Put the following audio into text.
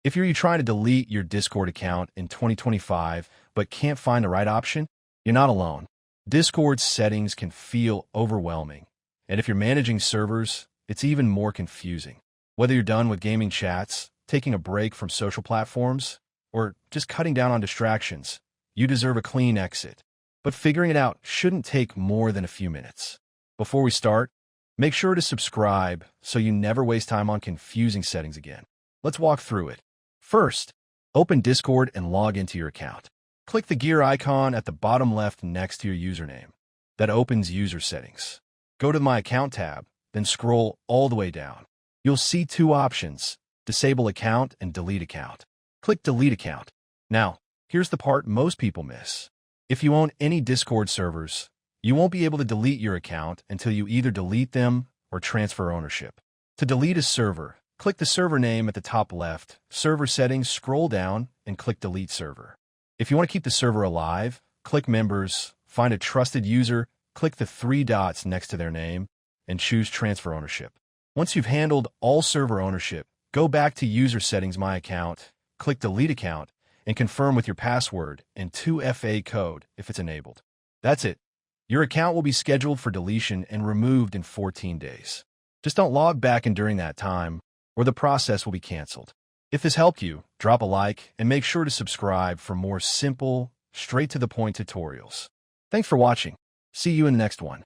If you're trying to delete your Discord account in 2025 but can't find the right option, you're not alone. Discord's settings can feel overwhelming, and if you're managing servers, it's even more confusing. Whether you're done with gaming chats, taking a break from social platforms, or just cutting down on distractions, you deserve a clean exit. But figuring it out shouldn't take more than a few minutes. Before we start, make sure to subscribe so you never waste time on confusing settings again. Let's walk through it. First, open Discord and log into your account. Click the gear icon at the bottom left next to your username. That opens user settings. Go to the My Account tab, then scroll all the way down. You'll see two options, Disable Account and Delete Account. Click Delete Account. Now, here's the part most people miss. If you own any Discord servers, you won't be able to delete your account until you either delete them or transfer ownership. To delete a server, click the server name at the top left, Server Settings, scroll down, and click Delete Server. If you want to keep the server alive, click Members, find a trusted user, click the three dots next to their name, and choose Transfer Ownership. Once you've handled all server ownership, go back to User Settings My Account, click Delete Account, and confirm with your password and 2FA code if it's enabled. That's it. Your account will be scheduled for deletion and removed in 14 days. Just don't log back in during that time, or the process will be canceled. If this helped you, drop a like and make sure to subscribe for more simple, straight-to-the-point tutorials. Thanks for watching. See you in the next one.